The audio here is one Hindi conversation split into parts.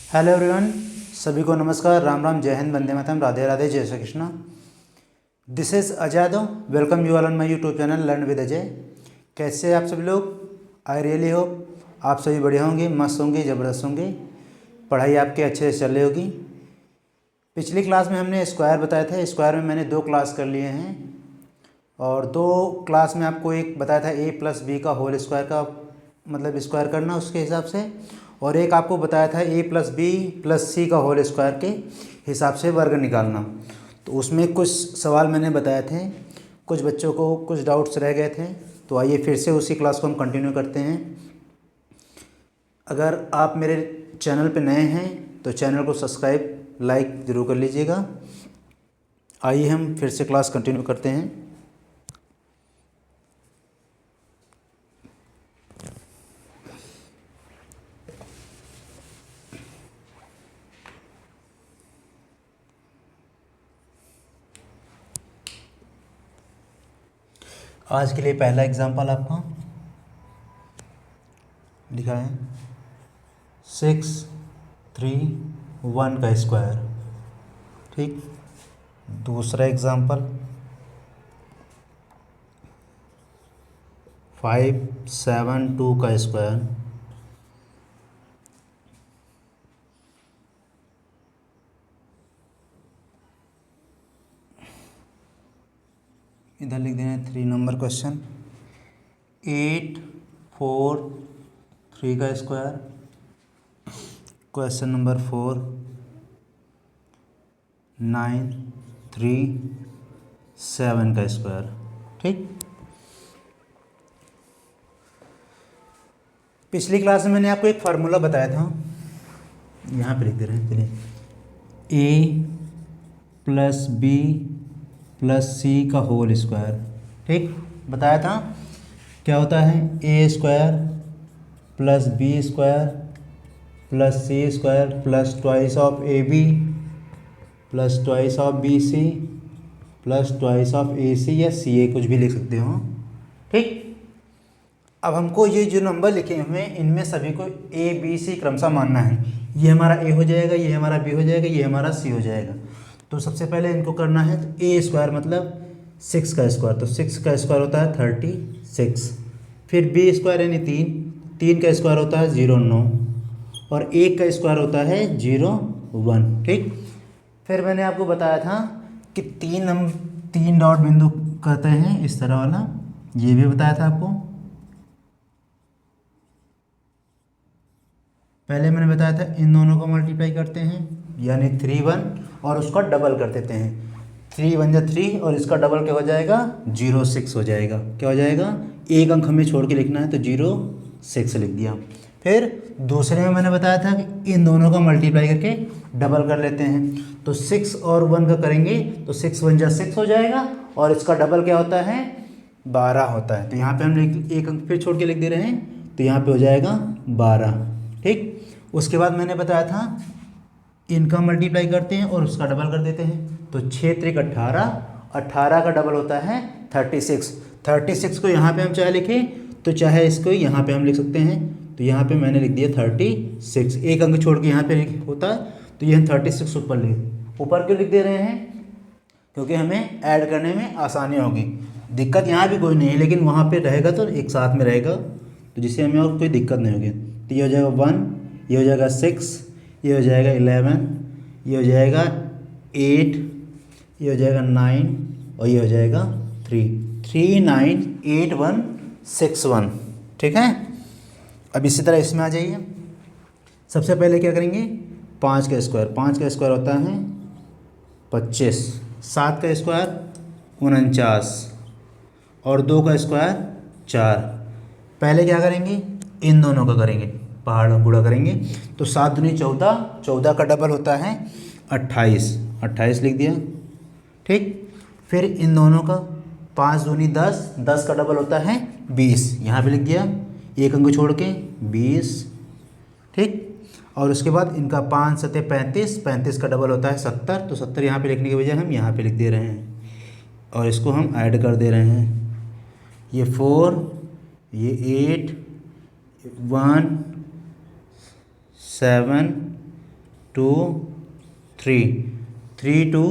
हेलो एवरीवन, सभी को नमस्कार, राम राम, जय हिंद, वंदे मातरम, राधे राधे, जय Shri Krishna. This is Ajay Yadav. Welcome you all on my YouTube channel learn with Ajay. कैसे हैं आप सभी लोग? आई रियली होप आप सभी बढ़िया होंगे, मस्त होंगे, ज़बरदस्त होंगे। पढ़ाई आपके अच्छे से चल रही होगी। पिछली क्लास में हमने स्क्वायर बताए थे। स्क्वायर में मैंने 2 क्लास कर लिए हैं और 2 क्लास में आपको एक बताया था a प्लस बी का होल स्क्वायर का मतलब स्क्वायर करना उसके हिसाब से, और एक आपको बताया था a plus b plus c का होल स्क्वायर के हिसाब से वर्ग निकालना। तो उसमें कुछ सवाल मैंने बताए थे, कुछ बच्चों को कुछ डाउट्स रह गए थे। तो आइए फिर से उसी क्लास को हम कंटिन्यू करते हैं। अगर आप मेरे चैनल पे नए हैं तो चैनल को सब्सक्राइब लाइक ज़रूर कर लीजिएगा। आइए हम फिर से क्लास कंटिन्यू करते हैं। आज के लिए पहला एग्जांपल आपका लिखा है 6, 3, 1 का स्क्वायर। ठीक। दूसरा एग्जांपल 5, 7, 2 का स्क्वायर। इधर लिख देना 3 नंबर क्वेश्चन 8, 4, 3 का स्क्वायर। क्वेश्चन नंबर 4 9, 3, 7 का स्क्वायर। ठीक। पिछली क्लास में मैंने आपको एक फार्मूला बताया था, यहाँ पे लिख दे रहे हैं चलिए। A plus b plus c का होल स्क्वायर। ठीक। बताया था क्या होता है, a square plus b square plus c square plus twice of a b plus twice of b c plus twice of a c या सी ए, कुछ भी लिख सकते हो। ठीक। अब हमको ये जो नंबर लिखे हुए हैं इनमें सभी को ए बी सी क्रमशः मानना है। ये हमारा ए हो जाएगा, ये हमारा बी हो जाएगा, ये हमारा सी हो जाएगा। तो सबसे पहले इनको करना है। तो ए स्क्वायर मतलब 6 का स्क्वायर, तो 6 का स्क्वायर होता है 36। फिर बी स्क्वायर यानी 3 का स्क्वायर होता है 0, 9, और 1 का स्क्वायर होता है 0, 1। ठीक। फिर मैंने आपको बताया था कि 3 डॉट बिंदु करते हैं इस तरह वाला, ये भी बताया था आपको। पहले मैंने बताया था इन दोनों को मल्टीप्लाई करते हैं यानी 3, 1, और उसका डबल कर देते हैं। 3 1 जा 3 और इसका डबल क्या हो जाएगा, 0, 6 हो जाएगा। क्या हो जाएगा, एक अंक हमें छोड़ के लिखना है तो 0, 6 लिख दिया। फिर दूसरे में मैंने बताया था कि इन दोनों का मल्टीप्लाई करके डबल कर लेते हैं। तो 6 और 1 का करेंगे तो 6 1 जा 6 हो जाएगा, और इसका डबल क्या होता है, 12 होता है। तो यहाँ पे हम एक अंक फिर छोड़ के लिख दे रहे हैं, तो यहाँ पे हो जाएगा 12। ठीक। उसके बाद मैंने बताया था इनका मल्टीप्लाई करते हैं और उसका डबल कर देते हैं। तो 6 3 18, 18 का डबल होता है 36। 36 को यहाँ पे हम चाहे लिखें तो चाहे इसको यहाँ पे हम लिख सकते हैं। तो यहाँ पे मैंने लिख दिया 36, एक अंक छोड़ के यहाँ पे होता है, तो ये हम 36 ऊपर क्यों लिख दे रहे हैं, क्योंकि हमें ऐड करने में आसानी होगी। दिक्कत यहाँ भी कोई नहीं है, लेकिन वहाँ पे रहेगा तो एक साथ में रहेगा, तो जिससे हमें और कोई दिक्कत नहीं होगी। तो ये हो जाएगा 1, ये हो जाएगा 6, ये हो जाएगा 11, ये हो जाएगा 8, ये हो जाएगा 9, और ये हो जाएगा 3। 3 9 8 1 6 1। ठीक है। अब इसी तरह इसमें आ जाइए। सबसे पहले क्या करेंगे, 5 का स्क्वायर। 5 का स्क्वायर होता है 25। 7 का स्क्वायर 49, और 2 का स्क्वायर 4। पहले क्या करेंगे, इन दोनों का करेंगे, पहाड़ गुणा करेंगे। तो 7 दूनी 14, 14 का डबल होता है 28, 28 लिख दिया। ठीक। फिर इन दोनों का 5 दूनी 10, 10 का डबल होता है 20, यहाँ पे लिख दिया, एक अंक छोड़ के 20। ठीक। और उसके बाद इनका 5 7 35, 35 का डबल होता है 70, तो 70 यहाँ पे लिखने के बजाय हम यहाँ पे लिख दे रहे हैं, और इसको हम ऐड कर दे रहे हैं। ये 4, ये 8, 1 7 2 3 3 2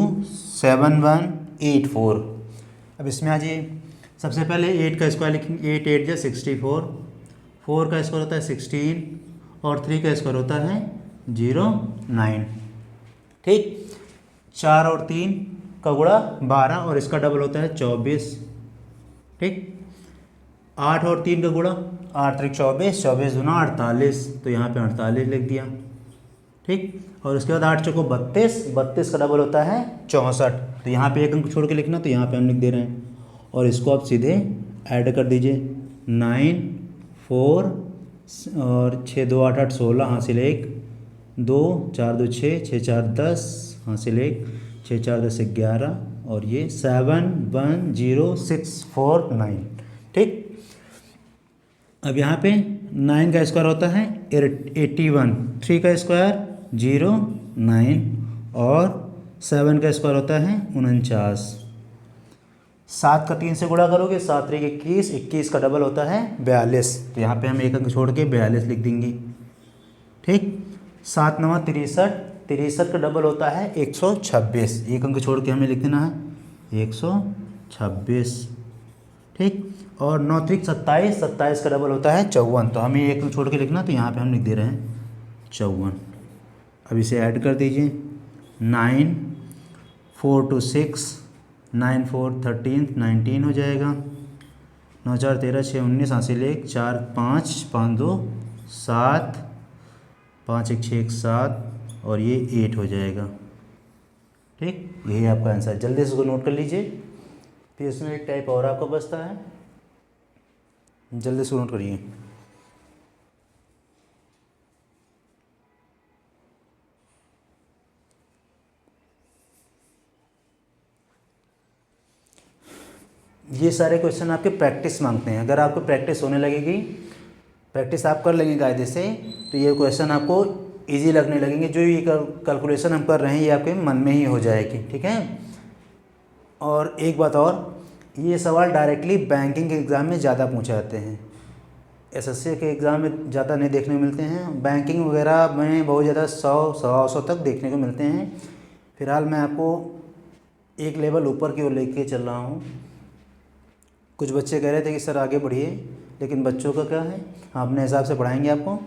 7 1 8 4। अब इसमें आ जाइए, सबसे पहले 8 का स्क्वायर लिखेंगे। 8 8 जा 64, 4 का स्क्वायर होता है 16 और 3 का स्क्वायर होता है 0 9। ठीक, 4 और 3 का गुणा 12 और इसका डबल होता है 24। ठीक, 8 और 3 का गुणा 8 3 24, 24 दूना 48, तो यहाँ पे 48 लिख दिया। ठीक, और उसके बाद 8 चौको 32, 32 का डबल होता है 64, तो यहाँ पे एक अंक छोड़ के लिखना, तो यहाँ पे हम लिख दे रहे हैं। और इसको आप सीधे ऐड कर दीजिए, 9 4 और 6 2 8 8 16 हासिल 1 2 4 2 6 6 4 10 हासिल 1 6 4 10 11 और ये 7 1 0 6 4 9। ठीक, अब यहाँ पे 9 का स्क्वायर होता है 81, 3 का स्क्वायर 0 9 और 7 का स्क्वायर होता है 49। 7 का 3 से गुणा करोगे, 7 3 21, 21 का डबल होता है 42, तो यहाँ पे हम एक अंक छोड़ के 42 लिख देंगे। ठीक, 7 9 63, 63 का डबल होता है 126, एक अंक छोड़ के हमें लिख देना है 126। ठीक, और 9 3 27, 27 का डबल होता है 54, तो हमें एक अंक छोड़ के लिखना, तो यहाँ पे हम लिख दे रहे हैं 54। अब इसे ऐड कर दीजिए, 9 4 2 6 9 4 13 19 हो जाएगा, 9 4 13 6 19 हासिल 1 4 5 5 2 7 5 1 6 1 7 और ये 8 हो जाएगा। ठीक, यही आपका आंसर है। जल्दी से इसको नोट कर लीजिए, फिर इसमें एक टाइप और आपको बचता है, जल्दी से नोट करिए। ये सारे क्वेश्चन आपके प्रैक्टिस मांगते हैं। अगर आपको प्रैक्टिस होने लगेगी, प्रैक्टिस आप कर लेंगे कायदे से, तो ये क्वेश्चन आपको इजी लगने लगेंगे। जो ये कैलकुलेशन हम कर रहे हैं ये आपके मन में ही हो जाएगी। ठीक है, और एक बात और, ये सवाल डायरेक्टली बैंकिंग के एग्ज़ाम में ज़्यादा पूछे जाते हैं, एसएससी के एग्ज़ाम में ज़्यादा नहीं देखने को मिलते हैं। बैंकिंग वगैरह में बहुत ज़्यादा 100 तक देखने को मिलते हैं। फिलहाल मैं आपको एक लेवल ऊपर की ओर लेके चल रहा हूँ। कुछ बच्चे कह रहे थे कि सर आगे बढ़िए, लेकिन बच्चों का क्या है, हम अपने हिसाब से पढ़ाएंगे आपको।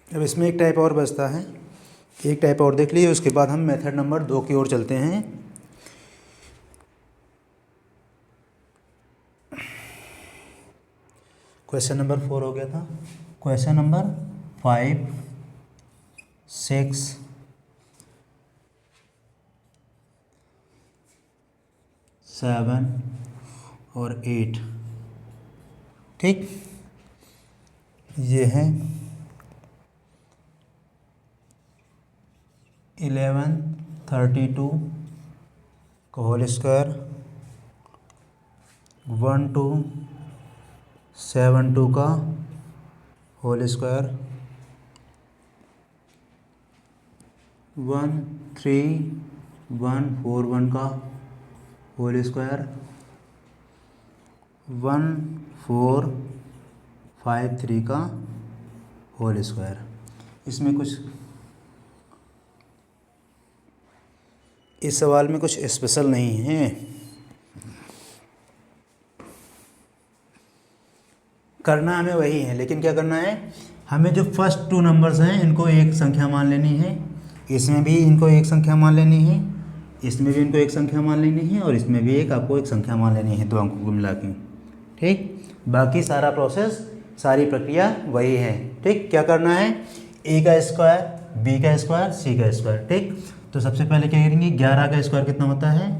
अब इसमें एक टाइप और बचता है, एक टाइप और देख लीजिए, उसके बाद हम मेथड नंबर 2 की ओर चलते हैं। क्वेश्चन नंबर 4 हो गया था, क्वेश्चन नंबर 5 6 7 और 8। ठीक, ये है 11 32 का होल स्क्वायर, 1 2 7 2 का होल स्क्वायर, 1 3 1 4 1 का होल स्क्वायर, 1 4 5 3 का होल स्क्वायर। इसमें कुछ इस सवाल में कुछ स्पेशल नहीं है, करना हमें वही है, लेकिन क्या करना है, हमें जो फर्स्ट टू नंबर्स हैं इनको एक संख्या मान लेनी है, इसमें भी इनको एक संख्या मान लेनी है, इसमें भी इनको एक संख्या मान लेनी है, और इसमें भी एक आपको एक संख्या मान लेनी है, दो अंकों को मिला के। ठीक, बाकी सारा प्रोसेस, सारी प्रक्रिया वही है। ठीक, क्या करना है, ए का स्क्वायर, बी का स्क्वायर, सी का स्क्वायर। ठीक, तो सबसे पहले क्या करेंगे, 11 का स्क्वायर कितना होता है,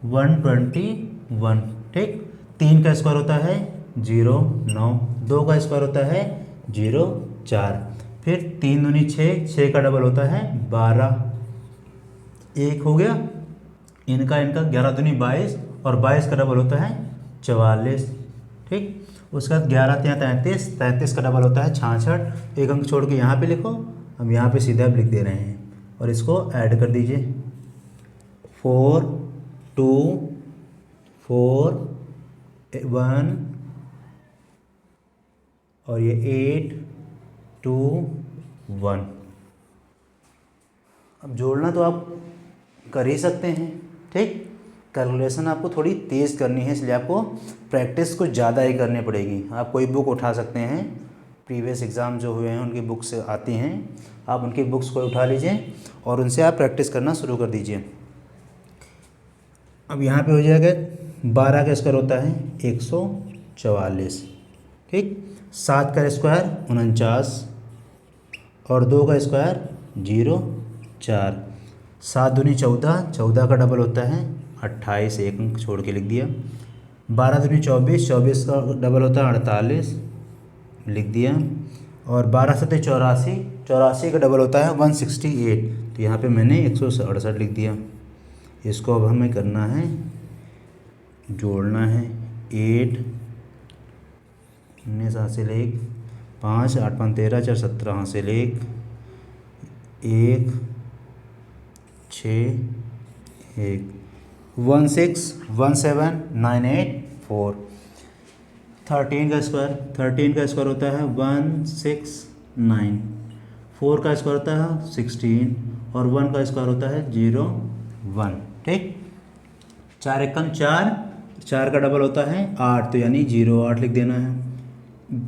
121। ठीक, 3 का स्क्वायर होता है 0, 9, 2 का स्क्वायर होता है 0, 4, फिर 3 दूनी 6, 6 का डबल होता है 12, 1 हो गया, इनका 11 दूनी 22, और 22 का डबल होता है 44। ठीक, उसके बाद 11 तिया 33, 33 का डबल होता है 66, एक अंक छोड़ के यहाँ पे लिखो, हम यहाँ पे सीधा लिख दे रहे हैं, और इसको ऐड कर दीजिए, 4, 2, 4, 1, और ये 8, 2, 1। अब जोड़ना तो आप कर ही सकते हैं। ठीक, कैलकुलेशन आपको थोड़ी तेज़ करनी है, इसलिए आपको प्रैक्टिस कुछ ज़्यादा ही करनी पड़ेगी। आप कोई बुक उठा सकते हैं, प्रीवियस एग्ज़ाम जो हुए हैं उनकी बुक्स आती हैं, आप उनकी बुक्स को उठा लीजिए और उनसे आप प्रैक्टिस करना शुरू कर दीजिए। अब यहाँ पे हो जाएगा 12 का स्क्वायर होता है 144। ठीक, 7 का स्क्वायर 49, और 2 का स्क्वायर 0, 4, 7 दूनी 14, 14 का डबल होता है 28, एक अंक छोड़ के लिख दिया, 12 दूनी 24, 24 का डबल होता है 48, लिख दिया, और 12 सत्ते 84, 84 का डबल होता है 168, तो यहाँ पे मैंने 168 लिख दिया। इसको अब हमें करना है, जोड़ना है, 8, 19 हासिल 1, 5, 8 5 13, 4 17 हासिल 1, 1, 6, 1, 161798 4। 13 का स्क्वायर, 13 का स्क्वायर होता है 169, 4 का स्क्वायर होता है 16, और 1 का स्क्वायर होता है 0, 1। ठीक, 4 एकम 4, 4 का डबल होता है 8, तो यानी 0, 8 लिख देना है।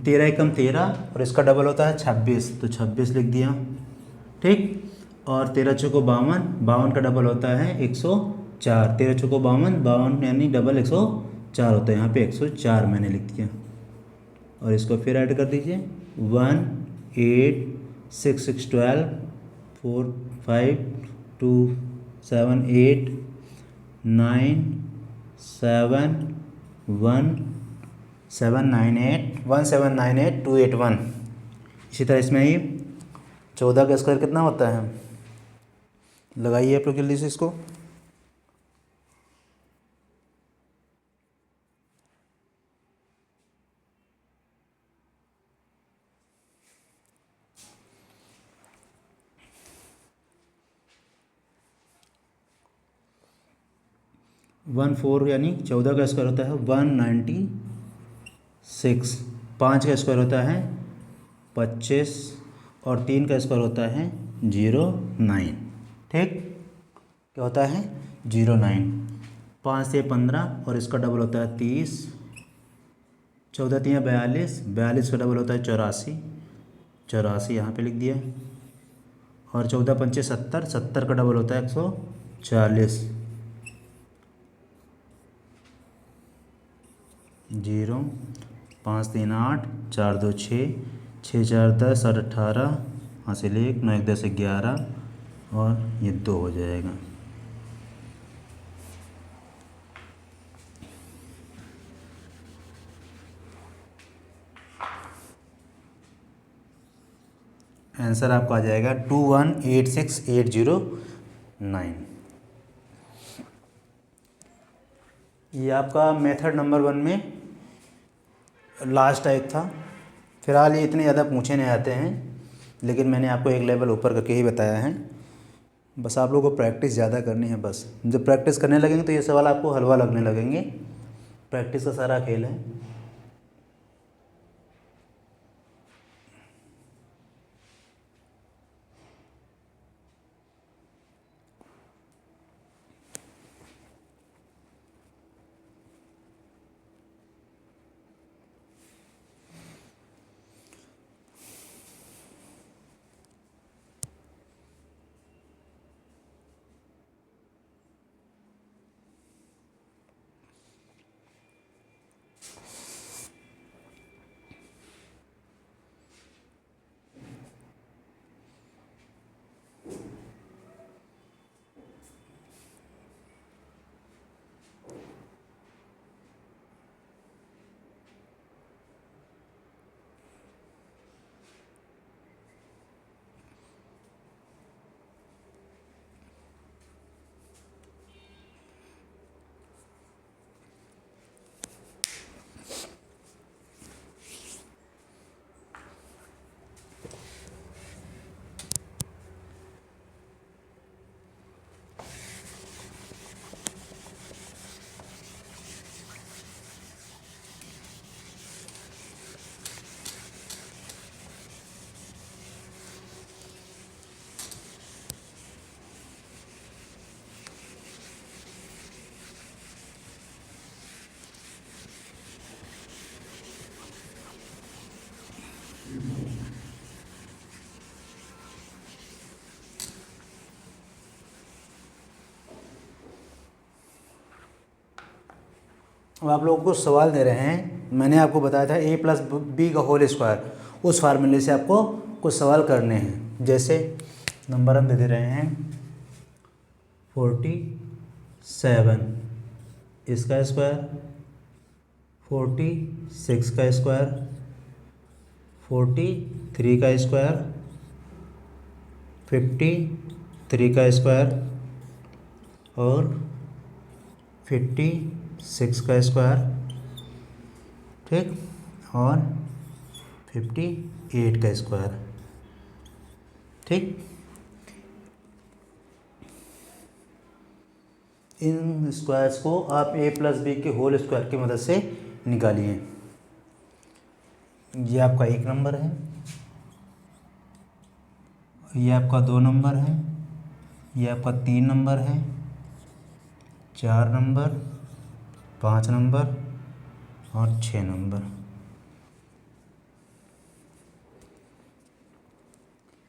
13 एकम 13, और इसका डबल होता है 26, तो 26 लिख दिया। ठीक, और 13 चौको 52, 52 का डबल होता है 104, 13 चौको 52, 52 यानी डबल 104 होता है, यहाँ पे 104 मैंने लिख दिया, और इसको फिर ऐड कर दीजिए, 1, 8, 6, 6, 12, 4, 5, 2, 7, 8, 9, 7, 1, 798, 1798 281। इसी तरह इसमें ही 14 का स्क्वायर कितना होता है, लगाइए आप लोग जल्दी से इसको, वन फोर यानी 14 का स्क्वायर होता है 196, 5 का स्क्वायर होता है 25, और 3 का स्क्वायर होता है 09। ठीक, क्या होता है 09, 5 से 15, और इसका डबल होता है 30, 14 3 42, 42 का डबल होता है 84, 84 यहाँ पे लिख दिया, और 14 पंचे 70, 70 का डबल होता है 140, 0, 5 3 8, 4 2 6, 6 4 10, 8 18 हासिल 1, 9 1 10 11, और ये 2 हो जाएगा। आंसर आपको आ जाएगा 2186809। ये आपका मेथड नंबर 1 में लास्ट टाइप था। फिलहाल ये इतने ज़्यादा पूछे नहीं आते हैं, लेकिन मैंने आपको एक लेवल ऊपर करके ही बताया है। बस आप लोगों को प्रैक्टिस ज़्यादा करनी है। बस जब प्रैक्टिस करने लगेंगे तो ये सवाल आपको हलवा लगने लगेंगे। प्रैक्टिस का सारा खेल है। अब आप लोगों को सवाल दे रहे हैं, मैंने आपको बताया था a प्लस बी का होल स्क्वायर, उस फार्मूले से आपको कुछ सवाल करने हैं। जैसे नंबर हम दे रहे हैं 47, इसका स्क्वायर 46 का स्क्वायर, 43 का स्क्वायर, 53 का स्क्वायर और 56 का स्क्वायर, ठीक, और 58 का स्क्वायर, ठीक। इन स्क्वायर्स को आप a प्लस बी के होल स्क्वायर की मदद से निकालिए। ये आपका 1 नंबर है, ये आपका 2 नंबर है, ये आपका 3 नंबर है, 4 नंबर, 5 नंबर और 6 नंबर।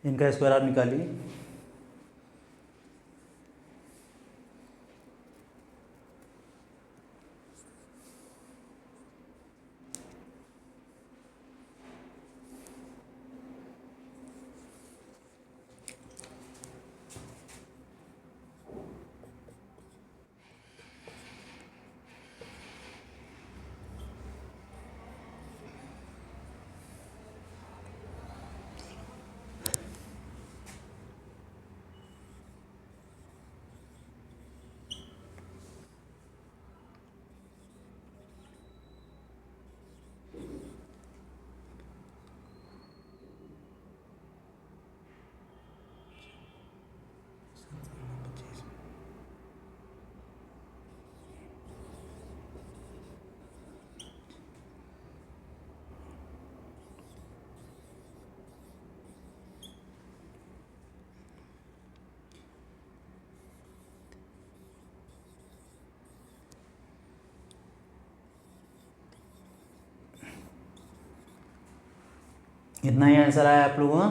इनका स्क्वायर आप निकालिए। इतना ही आंसर आया आप लोगों का।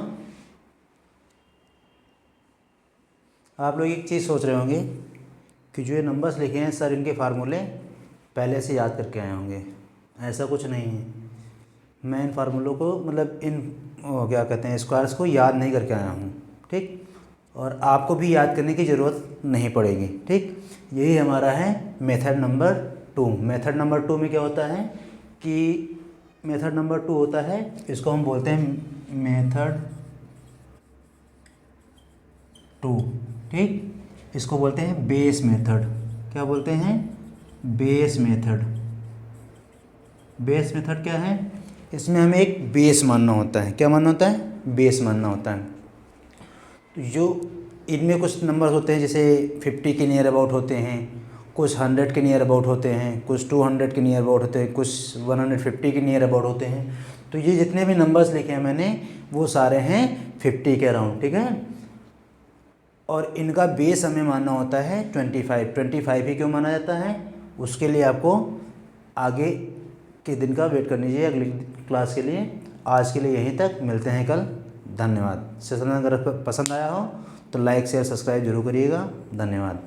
आप लोग एक चीज़ सोच रहे होंगे कि जो ये नंबर्स लिखे हैं सर, इनके फार्मूले पहले से याद करके आए होंगे। ऐसा कुछ नहीं है, मैं इन फार्मूलों को मतलब इन क्या कहते हैं स्क्वायर्स को याद नहीं करके आया हूँ, ठीक, और आपको भी याद करने की ज़रूरत नहीं पड़ेगी, ठीक। यही हमारा है मेथड नंबर 2। मेथड नंबर 2 में क्या होता है कि मेथड नंबर 2 होता है, इसको हम बोलते हैं मेथड 2, ठीक। इसको बोलते हैं बेस मेथड। क्या बोलते हैं? Base method. बेस मेथड क्या है? इसमें हमें एक बेस मानना होता है। क्या मानना होता है? बेस मानना होता है। तो जो इनमें कुछ नंबर होते हैं जैसे 50 के नियर अबाउट होते हैं, कुछ 100 के नियर अबाउट होते हैं, कुछ 200 के नियर अबाउट होते हैं, कुछ 150 के नियर अबाउट होते हैं। तो ये जितने भी नंबर्स लिखे हैं मैंने वो सारे हैं 50 के अराउंड, ठीक है। और इनका बेस हमें मानना होता है 25। 25 ही क्यों माना जाता है उसके लिए आपको आगे के दिन का वेट करनी चाहिए अगली क्लास के लिए। आज के लिए यहीं तक, मिलते हैं कल। धन्यवाद। सेशन अगर पसंद आया हो तो लाइक शेयर सब्सक्राइब जरूर करिएगा। धन्यवाद।